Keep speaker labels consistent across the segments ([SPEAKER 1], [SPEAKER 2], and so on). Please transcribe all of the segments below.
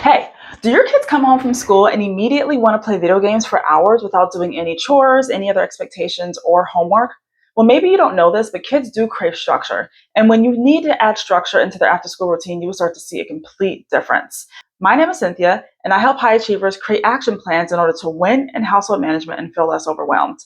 [SPEAKER 1] Hey, do your kids come home from school and immediately want to play video games for hours without doing any chores, any other expectations, or homework? Well, maybe you don't know this, but kids do crave structure. And when you need to add structure into their after school routine, you will start to see a complete difference. My name is Cynthia, and I help high achievers create action plans in order to win in household management and feel less overwhelmed.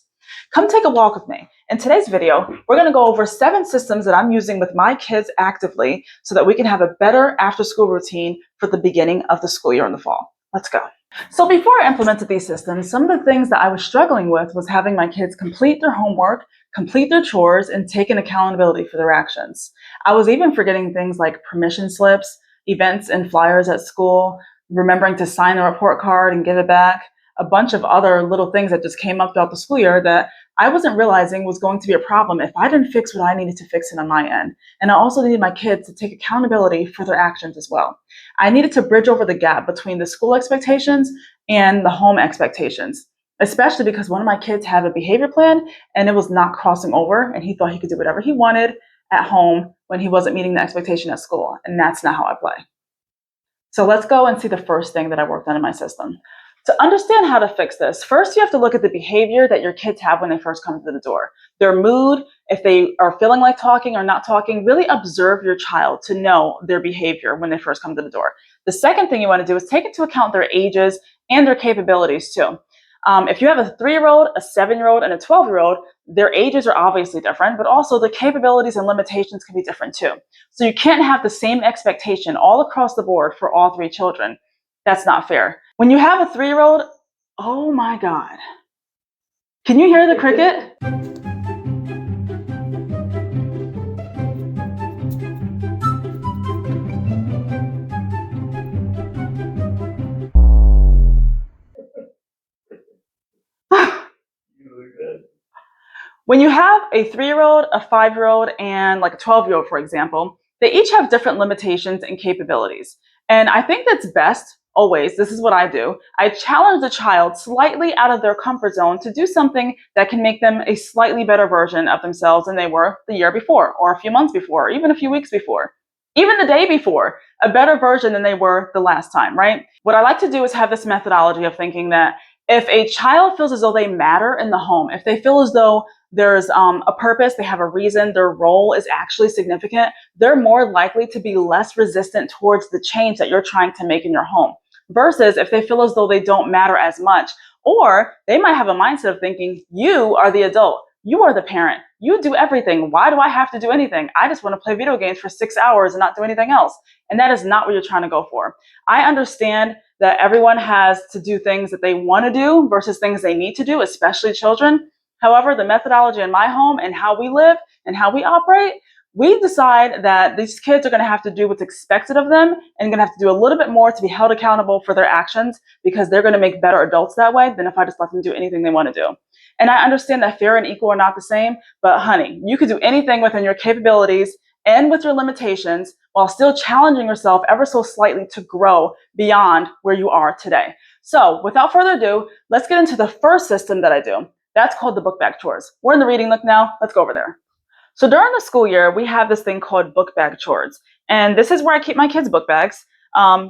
[SPEAKER 1] Come take a walk with me. In today's video, we're going to go over 7 systems that I'm using with my kids actively so that we can have a better after school routine for the beginning of the school year in the fall. Let's go. So before I implemented these systems, some of the things that I was struggling with was having my kids complete their homework, complete their chores, and take an accountability for their actions. I was even forgetting things like permission slips, events and flyers at school, remembering to sign the report card and give it back, a bunch of other little things that just came up throughout the school year that I wasn't realizing was going to be a problem if I didn't fix what I needed to fix it on my end. And I also needed my kids to take accountability for their actions as well. I needed to bridge over the gap between the school expectations and the home expectations, especially because one of my kids had a behavior plan and it was not crossing over, and he thought he could do whatever he wanted at home when he wasn't meeting the expectation at school. And that's not how I play. So let's go and see the first thing that I worked on in my system. To understand how to fix this, first you have to look at the behavior that your kids have when they first come to the door. Their mood, if they are feeling like talking or not talking, really observe your child to know their behavior when they first come to the door. The second thing you want to do is take into account their ages and their capabilities too. If you have a 3-year-old, a 7-year-old, and a 12-year-old, their ages are obviously different, but also the capabilities and limitations can be different too. So you can't have the same expectation all across the board for all 3 children. That's not fair. When you have a 3-year-old, oh my God. Can you hear the cricket? When you have a 3-year-old, a 5-year-old, and like a 12-year-old, for example, they each have different limitations and capabilities. And I think that's best, always, this is what I do. I challenge the child slightly out of their comfort zone to do something that can make them a slightly better version of themselves than they were the year before, or a few months before, or even a few weeks before, even the day before, a better version than they were the last time, right? What I like to do is have this methodology of thinking that if a child feels as though they matter in the home, if they feel as though there's a purpose, they have a reason, their role is actually significant, they're more likely to be less resistant towards the change that you're trying to make in your home. Versus if they feel as though they don't matter as much, or they might have a mindset of thinking, you are the adult, you are the parent, you do everything. Why do I have to do anything? I just want to play video games for 6 hours and not do anything else. And that is not what you're trying to go for. I understand that everyone has to do things that they want to do versus things they need to do, especially children. However, the methodology in my home and how we live and how we operate, we decide that these kids are going to have to do what's expected of them and going to have to do a little bit more to be held accountable for their actions, because they're going to make better adults that way than if I just let them do anything they want to do. And I understand that fair and equal are not the same, but honey, you could do anything within your capabilities and with your limitations while still challenging yourself ever so slightly to grow beyond where you are today. So without further ado, let's get into the first system that I do. That's called the Bookbag Chores. We're in the reading nook now. Let's go over there. So during the school year, we have this thing called Bookbag Chores. And this is where I keep my kids' book bags.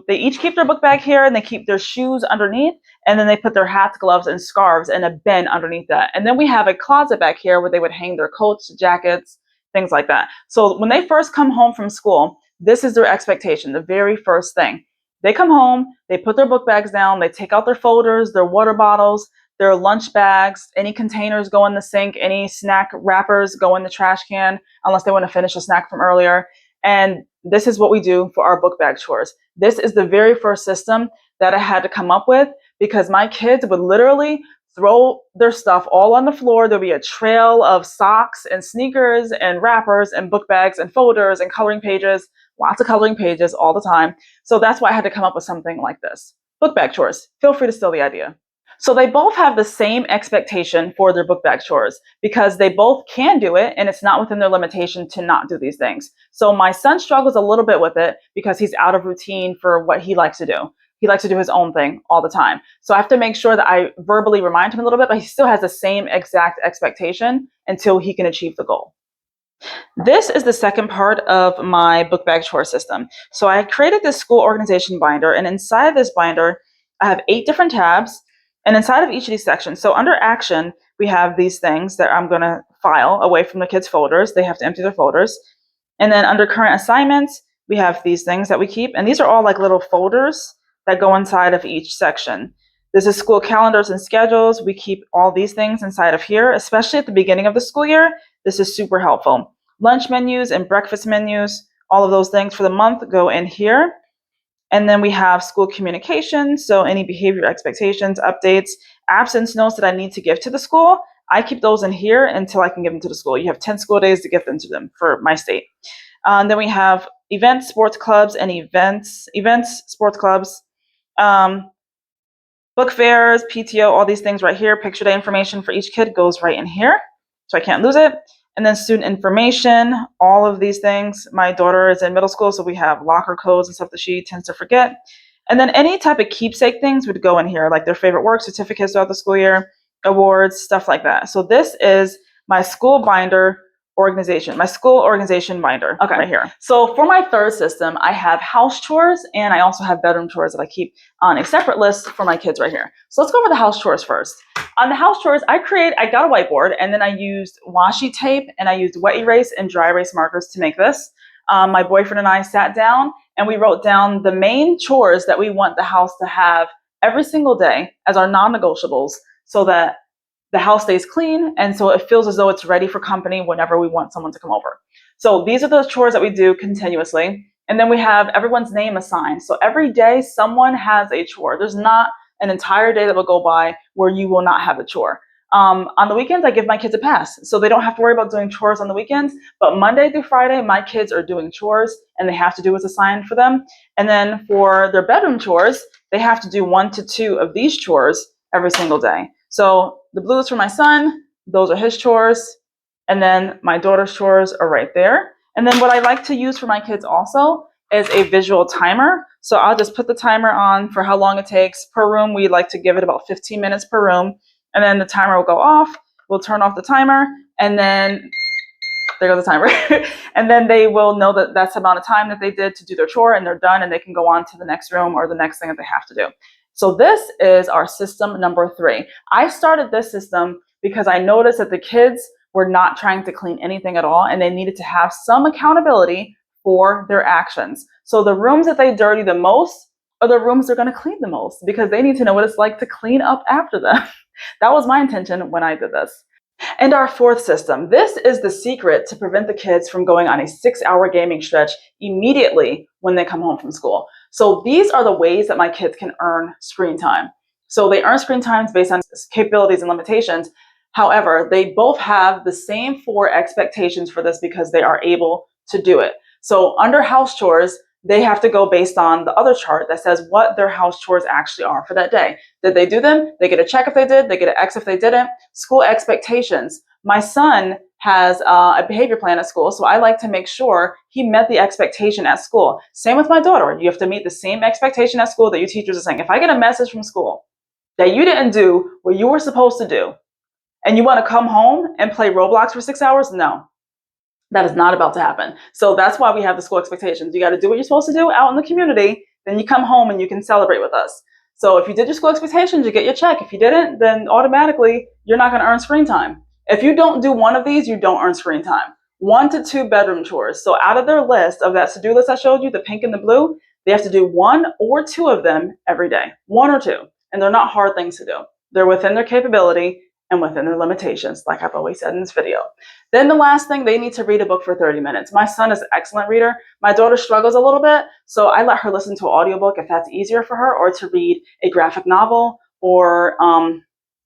[SPEAKER 1] They each keep their book bag here, and they keep their shoes underneath. And then they put their hats, gloves, and scarves in a bin underneath that. And then we have a closet back here where they would hang their coats, jackets, things like that. So when they first come home from school, this is their expectation, the very first thing. They come home, they put their book bags down, they take out their folders, their water bottles, their lunch bags, any containers go in the sink, any snack wrappers go in the trash can, unless they want to finish a snack from earlier. And this is what we do for our book bag chores. This is the very first system that I had to come up with, because my kids would literally throw their stuff all on the floor. There'll be a trail of socks and sneakers and wrappers and book bags and folders and coloring pages, lots of coloring pages all the time. So that's why I had to come up with something like this. Book bag chores. Feel free to steal the idea. So they both have the same expectation for their book bag chores, because they both can do it and it's not within their limitation to not do these things. So my son struggles a little bit with it because he's out of routine for what he likes to do. He likes to do his own thing all the time. So I have to make sure that I verbally remind him a little bit, but he still has the same exact expectation until he can achieve the goal. This is the second part of my book bag chore system. So I created this school organization binder, and inside of this binder, I have 8 different tabs. And inside of each of these sections, so under action, we have these things that I'm going to file away from the kids' folders. They have to empty their folders. And then under current assignments, we have these things that we keep. And these are all like little folders that go inside of each section. This is school calendars and schedules. We keep all these things inside of here, especially at the beginning of the school year. This is super helpful. Lunch menus and breakfast menus, all of those things for the month go in here. And then we have school communication. So any behavior expectations, updates, absence notes that I need to give to the school, I keep those in here until I can give them to the school. You have 10 school days to give them to them for my state. Then we have events, sports clubs, and events, sports clubs, book fairs, PTO, all these things right here. Picture day information for each kid goes right in here, so I can't lose it. And then student information, all of these things. My daughter is in middle school, so we have locker codes and stuff that she tends to forget. And then any type of keepsake things would go in here, like their favorite work, certificates throughout the school year, awards, stuff like that. So this is my school binder organization, my school organization binder, okay, right here. So for my third system, I have house chores, and I also have bedroom chores that I keep on a separate list for my kids right here. So let's go over the house chores first. On the house chores, I got a whiteboard, and then I used washi tape, and I used wet erase and dry erase markers to make this. My boyfriend and I sat down and we wrote down the main chores that we want the house to have every single day as our non-negotiables, so that the house stays clean, and so it feels as though it's ready for company whenever we want someone to come over. So these are the chores that we do continuously. And then we have everyone's name assigned. So every day someone has a chore. There's not an entire day that will go by where you will not have a chore. On the weekends, I give my kids a pass, so they don't have to worry about doing chores on the weekends. But Monday through Friday, my kids are doing chores, and they have to do what's assigned for them. And then for their bedroom chores, they have to do 1 to 2 of these chores every single day. So the blue is for my son, those are his chores, and then my daughter's chores are right there. And then what I like to use for my kids also is a visual timer. So I'll just put the timer on for how long it takes per room. We like to give it about 15 minutes per room, and then the timer will go off. We'll turn off the timer, and then there goes the timer. And then they will know that that's the amount of time that they did to do their chore, and they're done, and they can go on to the next room or the next thing that they have to do. So this is our system number 3. I started this system because I noticed that the kids were not trying to clean anything at all, and they needed to have some accountability for their actions. So the rooms that they dirty the most are the rooms they're going to clean the most, because they need to know what it's like to clean up after them. That was my intention when I did this. And our fourth system, this is the secret to prevent the kids from going on a 6-hour gaming stretch immediately when they come home from school. So these are the ways that my kids can earn screen time. So they earn screen times based on capabilities and limitations. However, they both have the same 4 expectations for this because they are able to do it. So under house chores, they have to go based on the other chart that says what their house chores actually are for that day. Did they do them? They get a check if they did. They get an X if they didn't. School expectations. My son has a behavior plan at school, so I like to make sure he met the expectation at school. Same with my daughter. You have to meet the same expectation at school that your teachers are saying. If I get a message from school that you didn't do what you were supposed to do, and you want to come home and play Roblox for 6 hours, no. That is not about to happen. So that's why we have the school expectations. You got to do what you're supposed to do out in the community. Then you come home and you can celebrate with us. So if you did your school expectations, you get your check. If you didn't, then automatically you're not going to earn screen time. If you don't do one of these, you don't earn screen time. 1 to 2 bedroom chores. So out of their list of that to-do list I showed you, the pink and the blue, they have to do 1 or 2 of them every day. 1 or 2. And they're not hard things to do. They're within their capability and within their limitations, like I've always said in this video. Then the last thing, they need to read a book for 30 minutes. My son is an excellent reader. My daughter struggles a little bit, so I let her listen to an audiobook if that's easier for her, or to read a graphic novel, or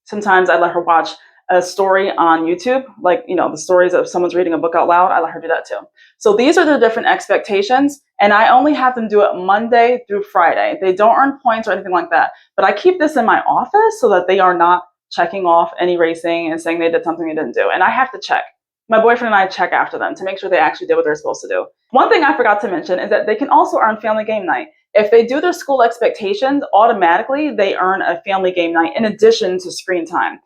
[SPEAKER 1] sometimes I let her watch a story on YouTube, like, the stories of someone's reading a book out loud. I let her do that too. So these are the different expectations, and I only have them do it Monday through Friday. They don't earn points or anything like that, but I keep this in my office so that they are not checking off and erasing and saying they did something they didn't do. And I have to check. My boyfriend and I check after them to make sure they actually did what they're supposed to do. One thing I forgot to mention is that they can also earn family game night. If they do their school expectations, automatically they earn a family game night in addition to screen time.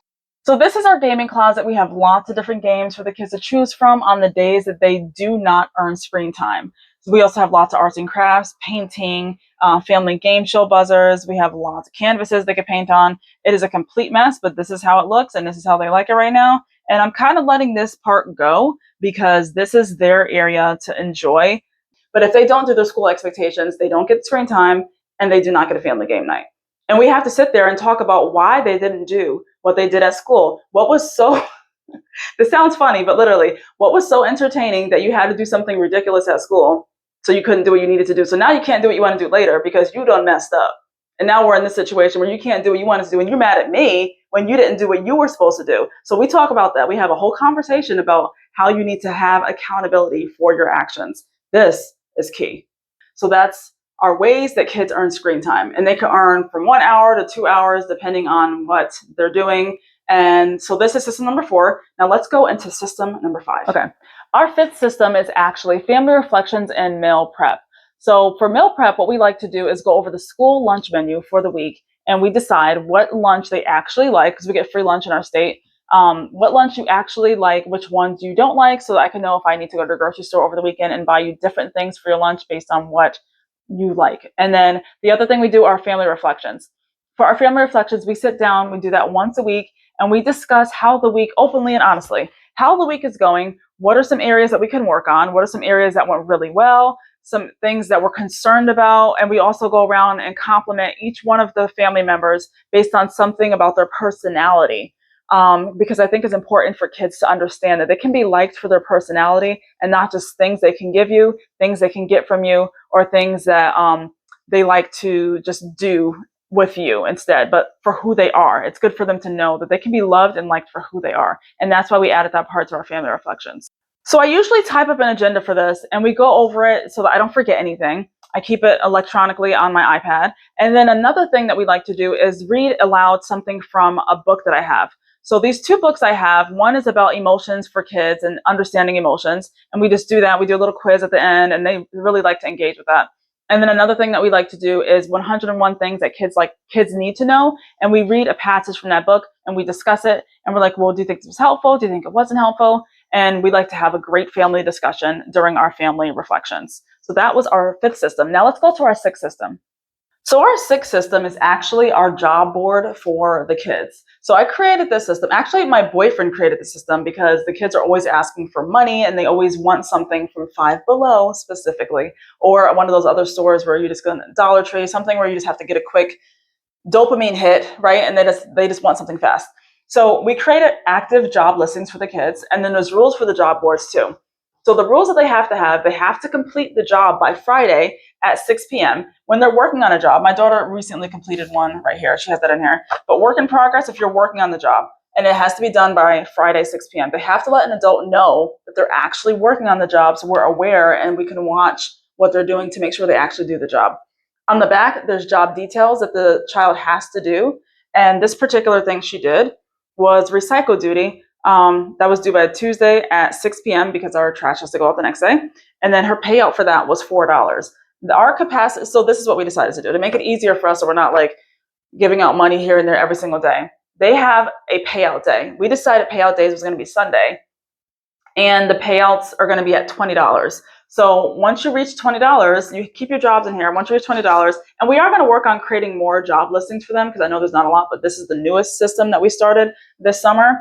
[SPEAKER 1] So this is our gaming closet. We have lots of different games for the kids to choose from on the days that they do not earn screen time. So we also have lots of arts and crafts, painting, family game show buzzers. We have lots of canvases they can paint on. It is a complete mess, but this is how it looks and this is how they like it right now. And I'm kind of letting this part go because this is their area to enjoy. But if they don't do their school expectations, they don't get screen time and they do not get a family game night. And we have to sit there and talk about why they didn't do what they did at school. What was so, this sounds funny, but literally, what was so entertaining that you had to do something ridiculous at school so you couldn't do what you needed to do? So now you can't do what you want to do later because you done messed up. And now we're in this situation where you can't do what you wanted to do and you're mad at me when you didn't do what you were supposed to do. So we talk about that. We have a whole conversation about how you need to have accountability for your actions. This is key. So that's our ways that kids earn screen time. And they can earn from 1 hour to 2 hours, depending on what they're doing. And so this is system number 4. Now let's go into system number 5. Okay. Our 5th system is actually family reflections and meal prep. So for meal prep, what we like to do is go over the school lunch menu for the week. And we decide what lunch they actually like, because we get free lunch in our state. What lunch you actually like, which ones you don't like, so that I can know if I need to go to the grocery store over the weekend and buy you different things for your lunch based on what you like. And then the other thing we do are family reflections. For our family reflections, we sit down, we do that once a week, and we discuss how the week, openly and honestly, how the week is going. What are some areas that we can work on? What are some areas that went really well? Some things that we're concerned about. And we also go around and compliment each one of the family members based on something about their personality. Because I think it's important for kids to understand that they can be liked for their personality and not just things they can give you, things they can get from you, or things that they like to just do with you instead, but for who they are. It's good for them to know that they can be loved and liked for who they are. And that's why we added that part to our family reflections. So I usually type up an agenda for this and we go over it so that I don't forget anything. I keep it electronically on my iPad. And then another thing that we like to do is read aloud something from a book that I have. So these 2 books I have, one is about emotions for kids and understanding emotions. And we just do that. We do a little quiz at the end and they really like to engage with that. And then another thing that we like to do is 101 things that kids need to know. And we read a passage from that book and we discuss it. And we're like, well, do you think this was helpful? Do you think it wasn't helpful? And we like to have a great family discussion during our family reflections. So that was our 5th system. Now let's go to our 6th system. So our 6th system is actually our job board for the kids. So I created this system. Actually, my boyfriend created the system because the kids are always asking for money and they always want something from Five Below specifically, or one of those other stores where you just go to Dollar Tree, something where you just have to get a quick dopamine hit, right? And they just want something fast. So we created active job listings for the kids, and then there's rules for the job boards too. So the rules that they have to complete the job by Friday at 6 p.m. when they're working on a job. My daughter recently completed one right here. She has that in here. But work in progress if you're working on the job. And it has to be done by Friday, 6 p.m. They have to let an adult know that they're actually working on the job so we're aware and we can watch what they're doing to make sure they actually do the job. On the back, there's job details that the child has to do. And this particular thing she did was recycle duty. That was due by Tuesday at 6 p.m. because our trash has to go out the next day. And then her payout for that was $4. Our capacity, so this is what we decided to do to make it easier for us so we're not like giving out money here and there every single day. They have a payout day. We decided payout days was going to be Sunday. And the payouts are going to be at $20. So once you reach $20, you keep your jobs in here. Once you reach $20, and we are going to work on creating more job listings for them because I know there's not a lot, but this is the newest system that we started this summer.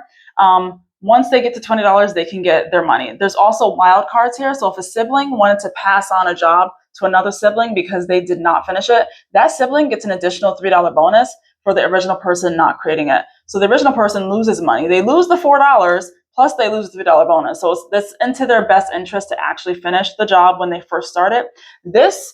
[SPEAKER 1] Once they get to $20, they can get their money. There's also wild cards here. So if a sibling wanted to pass on a job to another sibling because they did not finish it, that sibling gets an additional $3 bonus for the original person not creating it. So the original person loses money. They lose the $4, plus they lose the $3 bonus. So it's into their best interest to actually finish the job when they first start it. This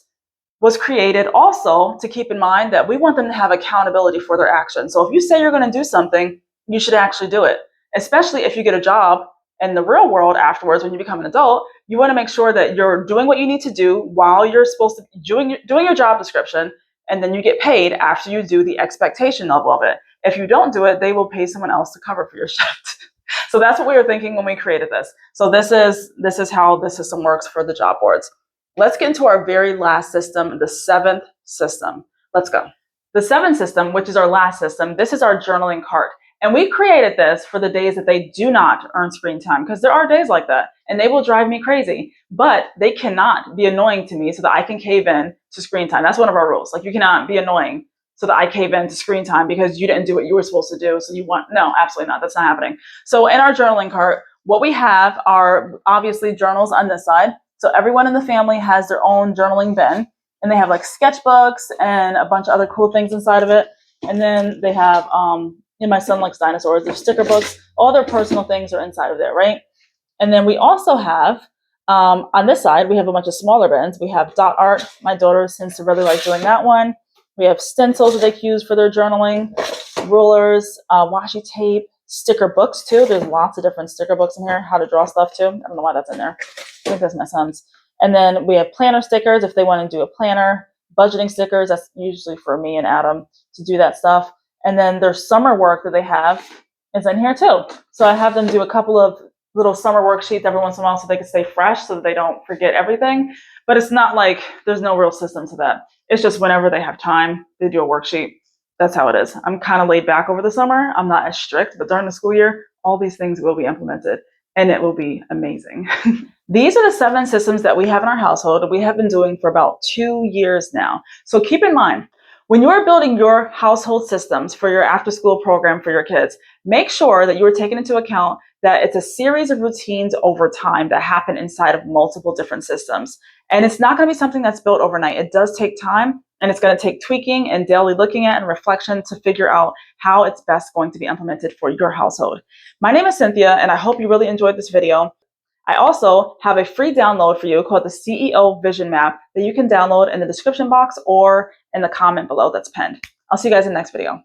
[SPEAKER 1] was created also to keep in mind that we want them to have accountability for their actions. So if you say you're going to do something, you should actually do it. Especially if you get a job in the real world afterwards when you become an adult, you want to make sure that you're doing what you need to do while you're supposed to be doing your job description, and then you get paid after you do the expectation level of it. If you don't do it, they will pay someone else to cover for your shift. So that's what we were thinking when we created this. So this is how the system works for the job boards. Let's get into our very last system, the 7th system. Let's go. The 7th system, which is our last system, this is our journaling cart. And we created this for the days that they do not earn screen time, because there are days like that and they will drive me crazy, but they cannot be annoying to me so that I can cave in to screen time. That's one of our rules. Like, you cannot be annoying so that I cave in to screen time because you didn't do what you were supposed to do. So you want, no, absolutely not. That's not happening. So in our journaling cart, what we have are obviously journals on this side. So everyone in the family has their own journaling bin, and they have like sketchbooks and a bunch of other cool things inside of it. And then they have, my son likes dinosaurs, there's sticker books, all their personal things are inside of there, right? And then we also have, on this side, we have a bunch of smaller bins. We have dot art. My daughter seems to really like doing that one. We have stencils that they can use for their journaling, rulers, washi tape, sticker books too. There's lots of different sticker books in here, how to draw stuff too. I don't know why that's in there. I think that's my son's. And then we have planner stickers if they want to do a planner, budgeting stickers. That's usually for me and Adam to do that stuff. And then their summer work that they have is in here too. So I have them do a couple of little summer worksheets every once in a while so they can stay fresh, so that they don't forget everything. But it's not like there's no real system to that. It's just whenever they have time, they do a worksheet. That's how it is. I'm kind of laid back over the summer. I'm not as strict, but during the school year, all these things will be implemented and it will be amazing. These are the 7 systems that we have in our household. We have been doing for about 2 years now. So keep in mind, when you're building your household systems for your after school program for your kids, make sure that you are taking into account that it's a series of routines over time that happen inside of multiple different systems. And it's not going to be something that's built overnight. It does take time, and it's going to take tweaking and daily looking at and reflection to figure out how it's best going to be implemented for your household. My name is Cynthia, and I hope you really enjoyed this video. I also have a free download for you called the CEO Vision Map that you can download in the description box or in the comment below that's pinned. I'll see you guys in the next video.